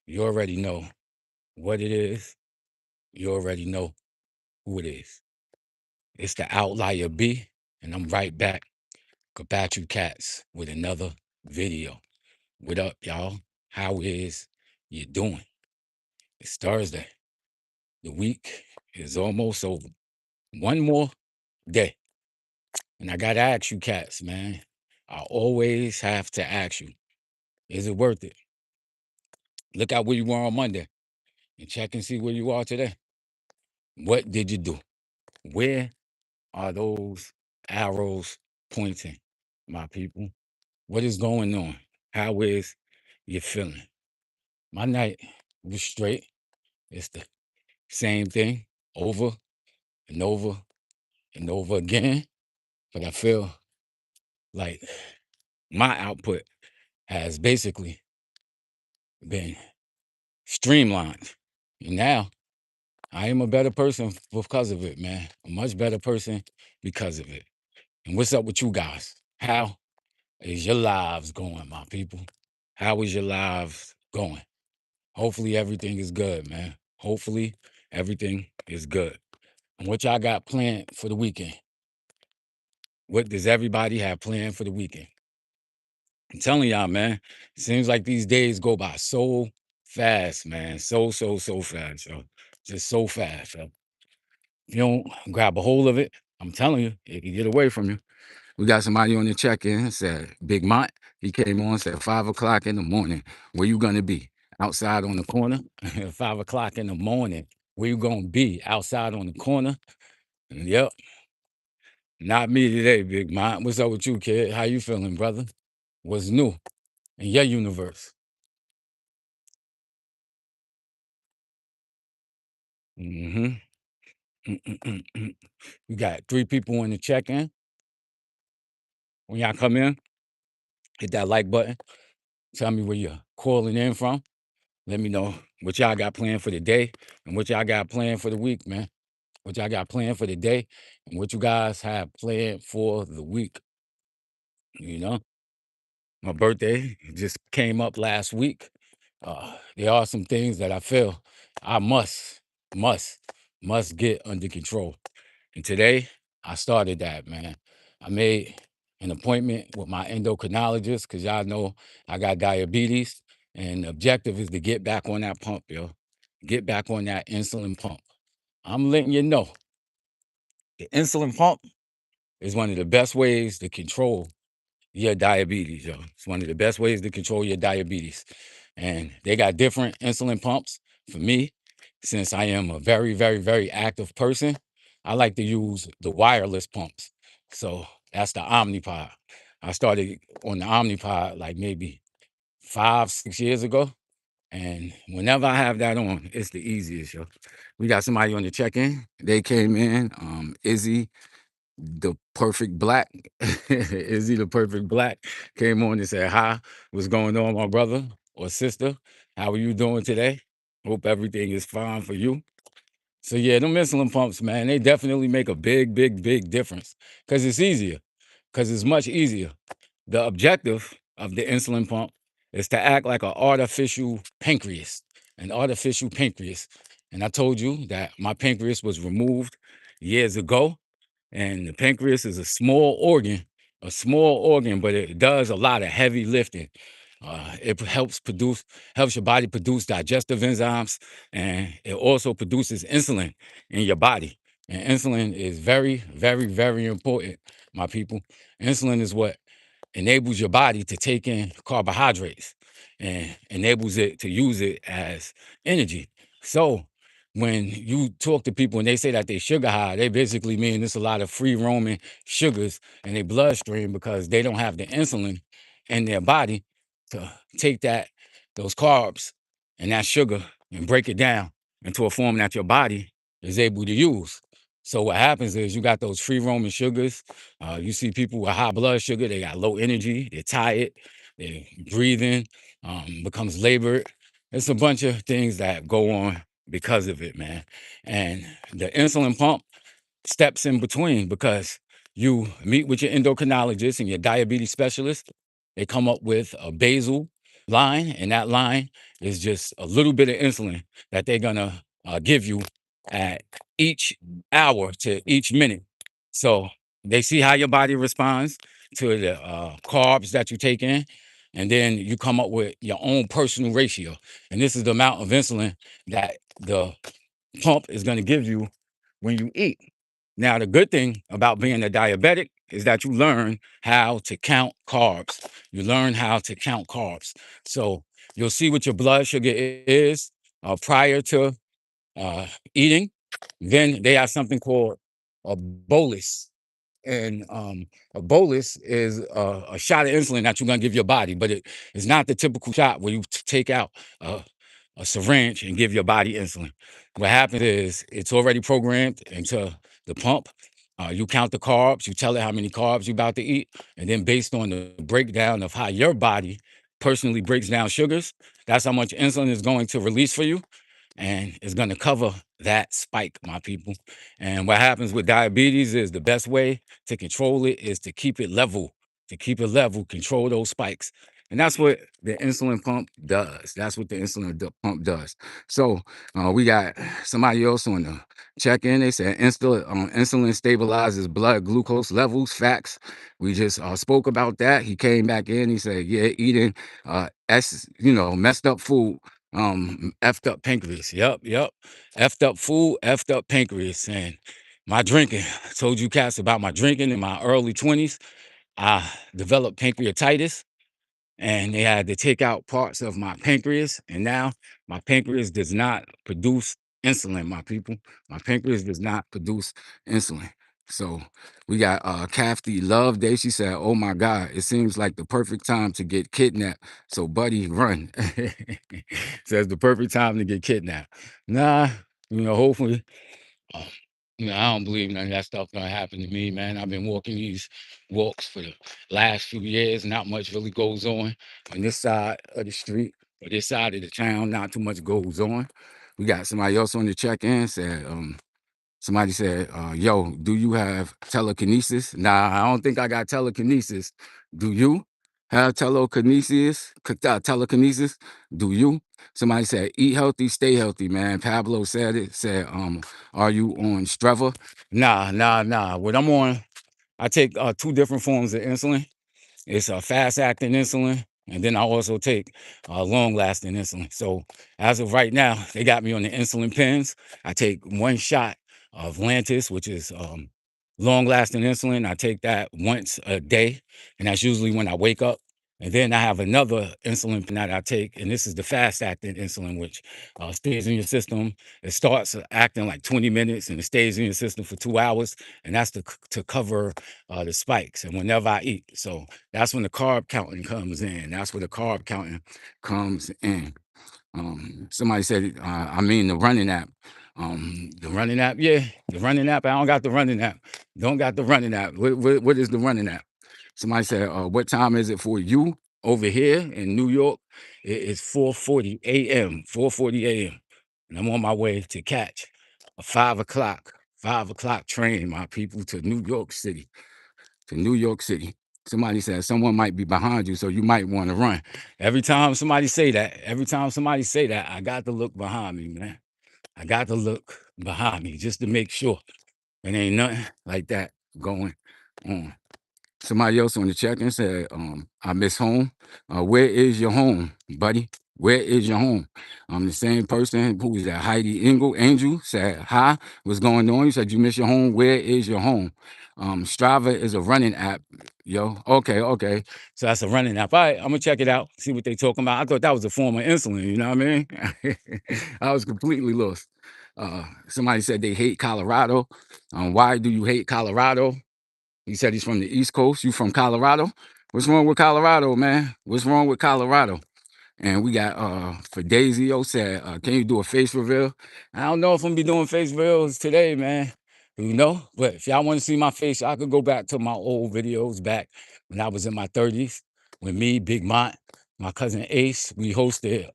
You already know what it is. You already know who it is. It's the Outlier B, and I'm right back. About you cats with another video. What up, y'all? How is you doing? It's Thursday. The week is almost over. One more day. And I gotta ask you cats, man. I always have to ask you, is it worth it? Look at where you were on Monday and check and see where you are today. What did you do? Where are those arrows pointing, my people? What is going on? How is you feeling? My night was straight. It's the same thing over and over and over again. But I feel like my output has basically been streamlined. And now I am a better person because of it, man. A much better person because of it. And what's up with you guys? How is your lives going, my people? How is your lives going? Hopefully everything is good, man. Hopefully everything is good. And what y'all got planned for the weekend? What does everybody have planned for the weekend? I'm telling y'all, man, seems like these days go by so fast, man. So fast, yo. Just so fast, yo. If you don't grab a hold of it, I'm telling you, it can get away from you. We got somebody on the check-in, said Big Mont. He came on, said 5 o'clock in the morning. Where you gonna be? Outside on the corner? 5 o'clock in the morning. Where you gonna be? Outside on the corner? Yep. Not me today, Big Mont. What's up with you, kid? How you feeling, brother? What's new in your universe? Mm-hmm. Mm-mm-mm-mm. You got 3 people in the check-in. When y'all come in, hit that like button. Tell me where you're calling in from. Let me know what y'all got planned for the day and what y'all got planned for the week, man. What y'all got planned for the day and what you guys have planned for the week. You know, my birthday just came up last week. There are some things that I feel I must, must get under control. And today, I started that, man. I made an appointment with my endocrinologist because y'all know I got diabetes. And the objective is to get back on that pump, yo. Get back on that insulin pump. I'm letting you know the insulin pump is one of the best ways to control your diabetes, yo. It's one of the best ways to control your diabetes. And they got different insulin pumps. For me, since I am a very active person, I like to use the wireless pumps. So that's the Omnipod. I started on the Omnipod like maybe 5, 6 years ago. And whenever I have that on, it's the easiest, yo. We got somebody on the check-in. They came in. Izzy the perfect black. Is he the perfect black? Came on and said, hi, what's going on, my brother or sister? How are you doing today? Hope everything is fine for you. So yeah, them insulin pumps, man, they definitely make a big difference because it's easier, because it's much easier. The objective of the insulin pump is to act like an artificial pancreas. And I told you that my pancreas was removed years ago, and the pancreas is a small organ, but it does a lot of heavy lifting. It helps your body produce digestive enzymes, and it also produces insulin in your body. And insulin is very important, my people. Insulin is what enables your body to take in carbohydrates and enables it to use it as energy. So when you talk to people and they say that they sugar high, they basically mean there's a lot of free roaming sugars in their bloodstream because they don't have the insulin in their body to take those carbs and that sugar and break it down into a form that your body is able to use. So what happens is you got those free roaming sugars. You see people with high blood sugar, they got low energy, they're tired, their breathing becomes labored. It's a bunch of things that go on because of it, man. And the insulin pump steps in between because you meet with your endocrinologist and your diabetes specialist. They come up with a basal line, and that line is just a little bit of insulin that they're gonna give you at each hour to each minute. So they see how your body responds to the carbs that you take in, and then you come up with your own personal ratio. And this is the amount of insulin that the pump is going to give you when you eat. Now, the good thing about being a diabetic is that you learn how to count carbs. You learn how to count carbs. So you'll see what your blood sugar is prior to uh, eating. Then they have something called a bolus. And a bolus is a shot of insulin that you're going to give your body, but it is not the typical shot where you take out a syringe and give your body insulin. What happens is it's already programmed into the pump. You count the carbs, you tell it how many carbs you're about to eat, and then based on the breakdown of how your body personally breaks down sugars, that's how much insulin is going to release for you, and it's going to cover that spike, my people. And what happens with diabetes is the best way to control it is to keep it level, control those spikes. And that's what the insulin pump does. That's what the pump does. So we got somebody else on the check-in. They said insulin stabilizes blood glucose levels. Facts. We just spoke about that. He came back in. He said, yeah, eating messed up food effed up pancreas. Yep. Effed up food, effed up pancreas. And my drinking. I told you cats about my drinking in my early 20s. I developed pancreatitis, and they had to take out parts of my pancreas. And now my pancreas does not produce insulin, my people. My pancreas does not produce insulin. So we got Kathy Love Day. She said, oh my God, it seems like the perfect time to get kidnapped. So buddy, run. Says the perfect time to get kidnapped. Nah, hopefully uh, I don't believe none of that stuff gonna happen to me, man. I've been walking these walks for the last few years. Not much really goes on this side of the street or this side of the town. Not too much goes on. We got somebody else on the check-in said, somebody said, yo, do you have telekinesis? Nah, I don't think I got telekinesis. Do you have telekinesis? Do you? Somebody said, eat healthy, stay healthy, man. Pablo said it, said, are you on Streva? Nah. What I'm on, I take two different forms of insulin. It's a fast acting insulin, and then I also take long lasting insulin. So as of right now, they got me on the insulin pens. I take one shot of Lantus, which is long lasting insulin. I take that once a day, and that's usually when I wake up. And then I have another insulin pen that I take, and this is the fast acting insulin, which stays in your system. It starts acting like 20 minutes and it stays in your system for 2 hours. And that's to cover the spikes and whenever I eat. So that's when the carb counting comes in. That's where the carb counting comes in. Somebody said, I mean, the running app. The running app, yeah, the running app. I don't got the running app. Don't got the running app. What is the running app? Somebody said, what time is it for you over here in New York? It is 4:40 a.m. 4:40 a.m. And I'm on my way to catch a 5 o'clock train, my people, to New York City. To New York City. Somebody said someone might be behind you, so you might want to run. Every time somebody say that, I got to look behind me, man. I got to look behind me just to make sure it ain't nothing like that going on. Somebody else on the check-in said, I miss home. Where is your home, buddy? Where is your home? The same person who was that Heidi Angel said, hi, what's going on? You said you miss your home. Where is your home? Strava is a running app, yo. Okay. So that's a running app. All right, I'm gonna check it out, see what they talking about. I thought that was a form of insulin, you know what I mean? I was completely lost. Somebody said they hate Colorado. Why do you hate Colorado? He said he's from the East Coast. You from Colorado? What's wrong with Colorado, man? What's wrong with Colorado? And we got for Daisy said, can you do a face reveal? I don't know if I'm gonna be doing face reveals today, man. But if y'all want to see my face, I could go back to my old videos back when I was in my 30s with me, Big Mont, my cousin Ace. We hosted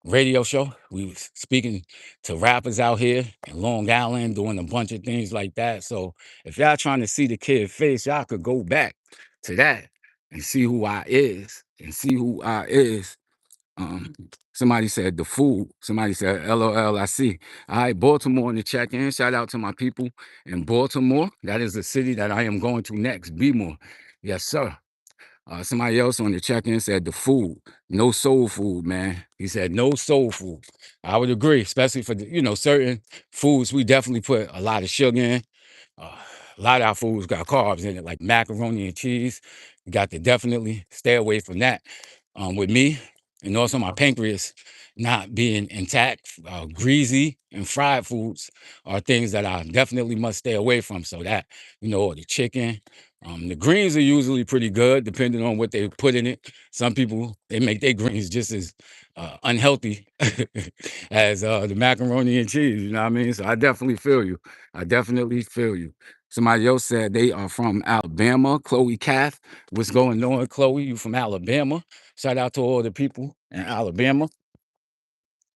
radio show. We was speaking to rappers out here in Long Island, doing a bunch of things like that. So if y'all trying to see the kid face, y'all could go back to that and see who I is. Um, somebody said the food. Somebody said LOL. I see. All right, Baltimore on the check-in. Shout out to my people in Baltimore. That is the city that I am going to next. Be more. Yes, sir. Somebody else on the check-in said the food, no soul food, man. He said no soul food. I would agree, especially for the, certain foods. We definitely put a lot of sugar in. Uh, a lot of our foods got carbs in it, like macaroni and cheese. You got to definitely stay away from that. With me, and also my pancreas not being intact, greasy and fried foods are things that I definitely must stay away from. So that, or the chicken. The greens are usually pretty good, depending on what they put in it. Some people, they make their greens just as unhealthy as the macaroni and cheese. You know what I mean? So I definitely feel you. I definitely feel you. Somebody else said they are from Alabama. Chloe Cath, what's going on, Chloe? You from Alabama? Shout out to all the people in Alabama.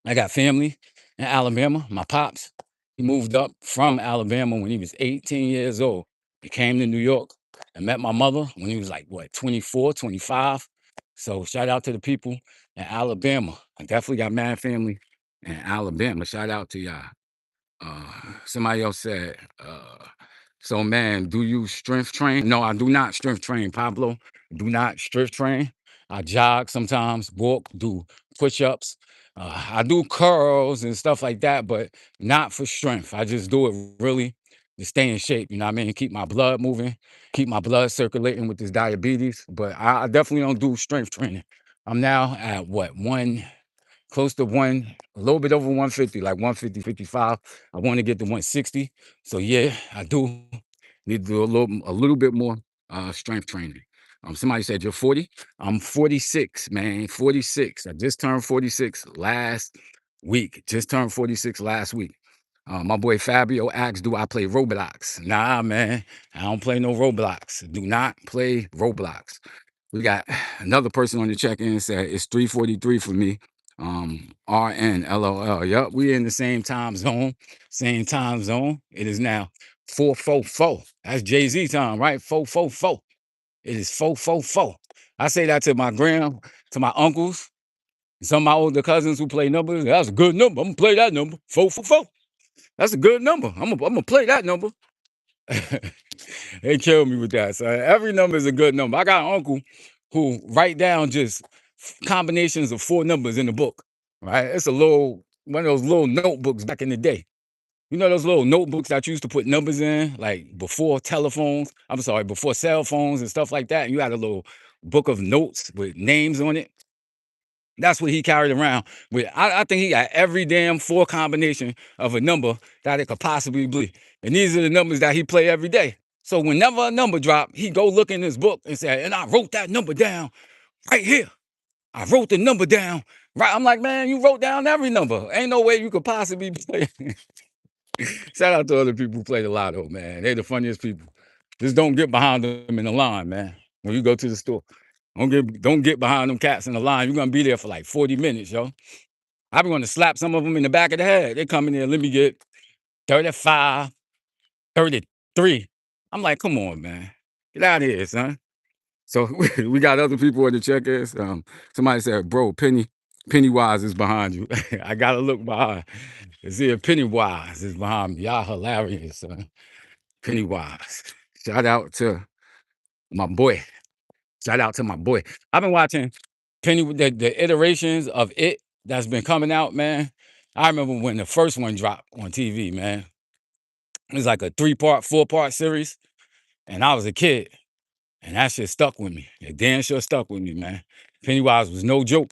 I got family in Alabama. My pops, he moved up from Alabama when he was 18 years old. He came to New York and met my mother when he was like, what, 24, 25. So shout out to the people in Alabama. I definitely got mad family in Alabama. Shout out to y'all. Uh, Somebody else said, so man, do you strength train? No, I do not strength train, Pablo. Do not strength train. I jog sometimes, walk, do push-ups. I do curls and stuff like that, but not for strength. I just do it really to stay in shape, you know what I mean? Keep my blood moving, keep my blood circulating with this diabetes. But I definitely don't do strength training. I'm now at what, close to a little bit over 150, like 150, 55. I want to get to 160. So yeah, I do need to do a little bit more strength training. Somebody said you're 40. I'm 46, man. 46. I just turned 46 last week. Just turned 46 last week. My boy Fabio asked, do I play Roblox? Nah, man. I don't play no Roblox. Do not play Roblox. We got another person on the check-in said it's 3:43 for me. RN LOL. Yup, we in the same time zone. Same time zone. It is now 4:44. That's Jay-Z time, right? 4:44. It is 4:44. I say that to to my uncles, some of my older cousins who play numbers. That's a good number. I'm gonna play that number. 4:44. That's a good number. I'm gonna play that number. They killed me with that. So every number is a good number. I got an uncle who write down just combinations of four numbers in the book. Right? It's a little one of those little notebooks back in the day. You know those little notebooks that you used to put numbers in, like before telephones. I'm sorry, before cell phones and stuff like that. And you had a little book of notes with names on it. That's what he carried around with. I think he got every damn four combination of a number that it could possibly be. And these are the numbers that he play every day. So whenever a number drop, he go look in his book and say, and I wrote that number down right here. I wrote the number down. Right. I'm like, man, you wrote down every number. Ain't no way you could possibly play. Shout out to other people who play the lotto, man. They the funniest people. Just don't get behind them in the line, man. When you go to the store. Don't get behind them cats in the line. You're gonna be there for like 40 minutes, yo. I'm gonna slap some of them in the back of the head. They come in there, let me get 35, 33. I'm like, come on, man. Get out of here, son. So we got other people in the check-ins. Somebody said, bro, Pennywise is behind you. I gotta look behind. See if Pennywise is behind me. Y'all hilarious, son. Pennywise. Shout out to my boy. Shout out to my boy. I've been watching the iterations of it that's been coming out, man. I remember when the first one dropped on TV, man. It was like a 3-part, 4-part series, and I was a kid, and that shit stuck with me. It damn sure stuck with me, man. Pennywise was no joke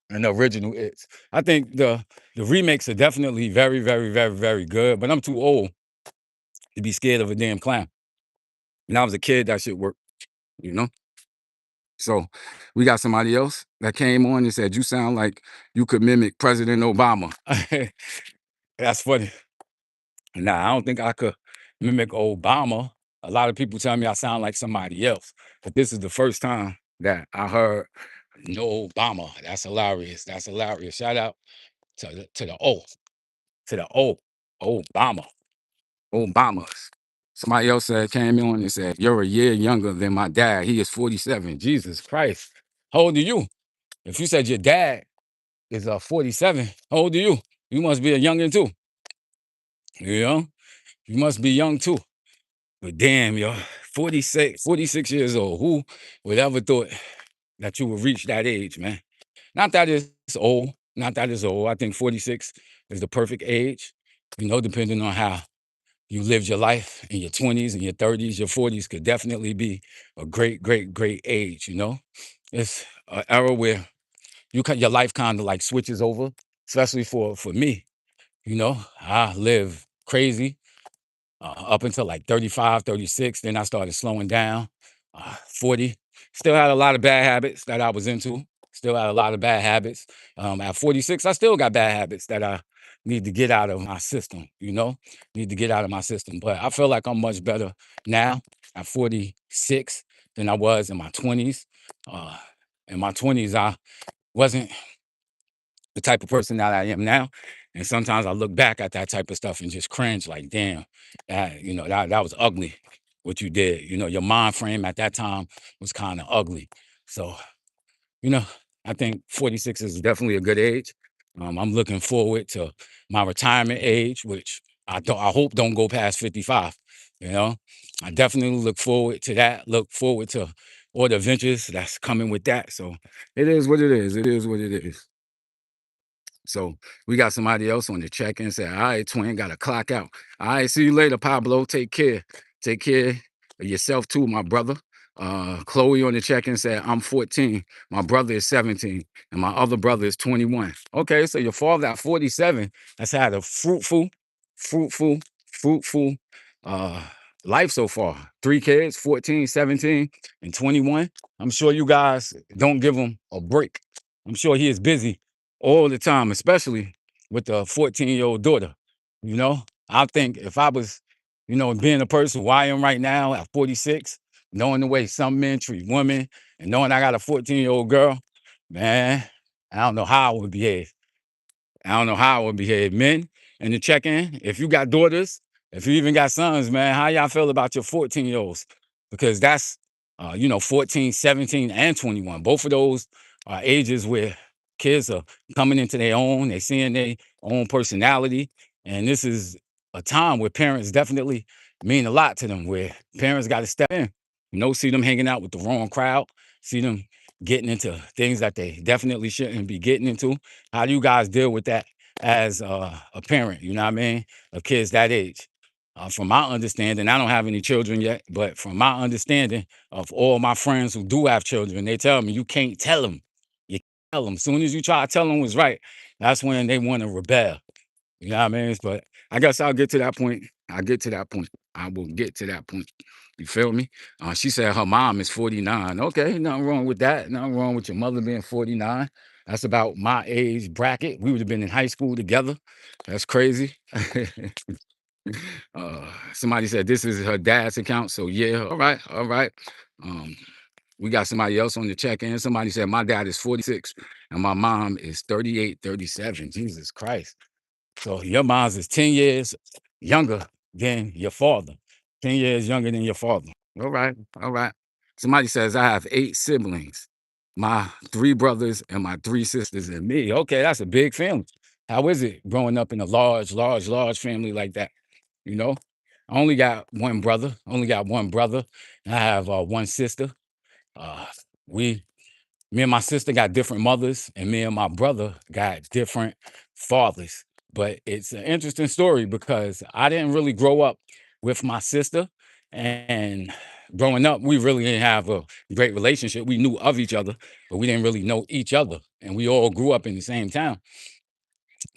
in the original It's. I think the remakes are definitely very, very, very, very good, but I'm too old to be scared of a damn clown. When I was a kid, that shit worked, you know? So we got somebody else that came on and said, you sound like you could mimic President Obama. That's funny. Nah, I don't think I could mimic Obama. A lot of people tell me I sound like somebody else, but this is the first time that I heard no Obama. That's hilarious. That's hilarious. Shout out to the Obama. Obamas. Somebody else came on and said, you're a year younger than my dad. He is 47. Jesus Christ. How old are you? If you said your dad, is 47. How old are you? You must be a youngin' too. You know, you must be young too. But damn, yo, 46 years old. Who would ever thought that you would reach that age, man? Not that it's old. Not that it's old. I think 46 is the perfect age, depending on how you lived your life in your 20s and your 30s. Your 40s could definitely be a great, great, great age. It's an era where your life kind of like switches over, especially for me. I live crazy up until like 35, 36. Then I started slowing down. 40, still had a lot of bad habits that I was into. Still had a lot of bad habits. At 46, I still got bad habits that I need to get out of my system. Need to get out of my system. But I feel like I'm much better now at 46 than I was in my 20s. Uh, in my 20s, I wasn't the type of person that I am now. And sometimes I look back at that type of stuff and just cringe, like, damn, that was ugly what you did. Your mind frame at that time was kind of ugly. So, you know, I think 46 is definitely a good age. I'm looking forward to my retirement age, which I hope don't go past 55. You know, I definitely look forward to that. Look forward to all the adventures that's coming with that. So it is what it is. It is what it is. So we got somebody else on the check in. Say, all right, twin, got to clock out. All right, see you later, Pablo. Take care. Take care of yourself too, my brother. Chloe on the check-in said, I'm 14. My brother is 17. And my other brother is 21. Okay, so your father at 47 has had a fruitful, fruitful uh life so far. 3 kids, 14, 17, and 21. I'm sure you guys don't give him a break. I'm sure he is busy all the time, especially with the 14-year-old daughter. I think if I was, being the person who I am right now at 46, knowing the way some men treat women and knowing I got a 14-year-old girl, man, I don't know how I would behave. I don't know how I would behave. Men in the check-in, if you got daughters, if you even got sons, man, how y'all feel about your 14-year-olds? Because that's, 14, 17, and 21. Both of those are ages where kids are coming into their own. They're seeing their own personality. And this is a time where parents definitely mean a lot to them, where parents got to step in. See them hanging out with the wrong crowd, see them getting into things that they definitely shouldn't be getting into. How do you guys deal with that as a parent, you know what I mean, of kids that age? From my understanding, I don't have any children yet, but from my understanding of all my friends who do have children, they tell me you can't tell them. You can't tell them. As soon as you try to tell them what's right, that's when they want to rebel. You know what I mean? But I guess I'll get to that point. I'll get to that point. I will get to that point. You feel me? She said her mom is 49. Okay, nothing wrong with that. Nothing wrong with your mother being 49. That's about my age bracket. We would have been in high school together. That's crazy. Somebody said this is her dad's account. So yeah, all right, all right. Um, we got somebody else on the check-in. Somebody said my dad is 46 and my mom is 38, 37. Jesus Christ. So your mom's is 10 years younger than your father. 10 years younger than your father. All right. All right. Somebody says I have 8 siblings. My 3 brothers and my 3 sisters and me. Okay, that's a big family. How is it growing up in a large, large, large family like that? You know? I only got one brother. Only got one brother. And I have one sister. Uh we Me and my sister got different mothers, and me and my brother got different fathers. But it's an interesting story because I didn't really grow up with my sister. And growing up, we really didn't have a great relationship. We knew of each other, but we didn't really know each other. And we all grew up in the same town.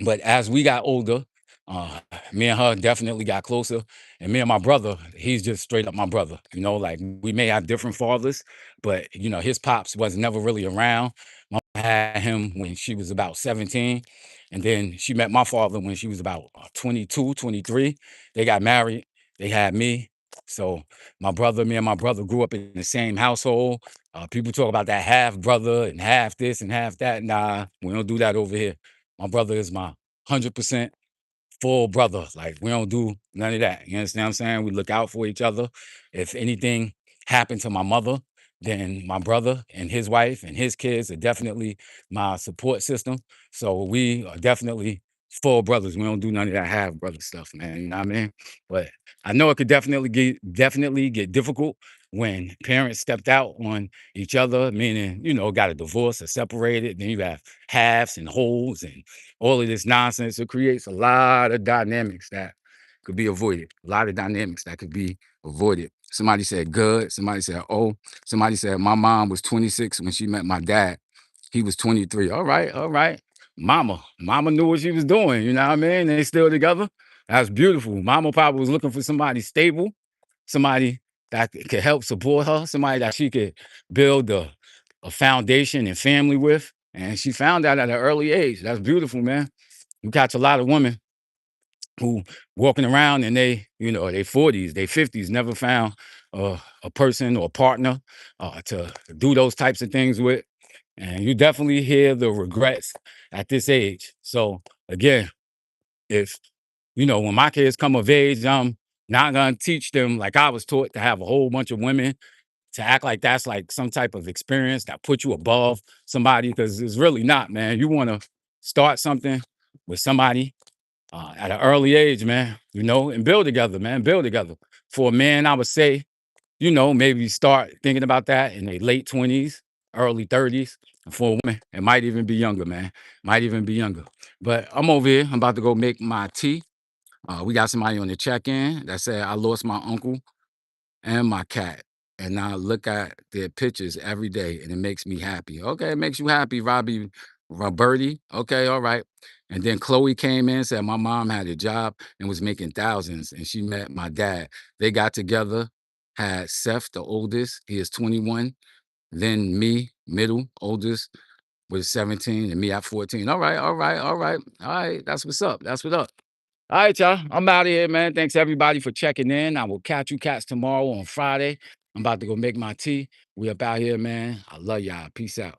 But as we got older, uh, me and her definitely got closer. And me and my brother, he's just straight up my brother. Like we may have different fathers, but his pops was never really around. My mom had him when she was about 17. And then she met my father when she was about 22, 23. They got married. They had me. So me and my brother grew up in the same household. People talk about that half brother and half this and half that. Nah, we don't do that over here. My brother is my 100% full brother. Like we don't do none of that. You understand what I'm saying? We look out for each other. If anything happened to my mother, then my brother and his wife and his kids are definitely my support system. So we are definitely full brothers. We don't do none of that half brother stuff, man. You know what I mean? But I know it could definitely get difficult when parents stepped out on each other, meaning, got a divorce or separated. Then you have halves and wholes and all of this nonsense. It creates a lot of dynamics that could be avoided. A lot of dynamics that could be avoided. Somebody said good. Somebody said, oh. Somebody said my mom was 26 when she met my dad. He was 23. All right, all right. Mama knew what she was doing. You know what I mean? They still together. That's beautiful. Mama probably was looking for somebody stable, somebody that could help support her, somebody that she could build a foundation and family with. And she found that at an early age. That's beautiful, man. You catch a lot of women who walking around in they 40s, they 50s, never found a person or a partner to do those types of things with. And you definitely hear the regrets at this age. So again, if when my kids come of age, I'm not gonna teach them like I was taught to have a whole bunch of women to act like that's like some type of experience that put you above somebody, because it's really not, man. You want to start something with somebody at an early age, man, and build together, man, build together. For a man, I would say, maybe start thinking about that in their late 20s, early 30s. And for a woman, it might even be younger, man, might even be younger. But I'm over here. I'm about to go make my tea. We got somebody on the check-in that said, I lost my uncle and my cat. And I look at their pictures every day and it makes me happy. Okay, it makes you happy, Roberti. Okay, all right. And then Chloe came in, said my mom had a job and was making thousands, and she met my dad. They got together, had Seth, the oldest, he is 21. Then me, middle, oldest, was 17, and me at 14. All right, all right, all right. All right, that's what's up. That's what's up. All right, y'all. I'm out of here, man. Thanks everybody for checking in. I will catch you cats tomorrow on Friday. I'm about to go make my tea. We up out here, man. I love y'all. Peace out.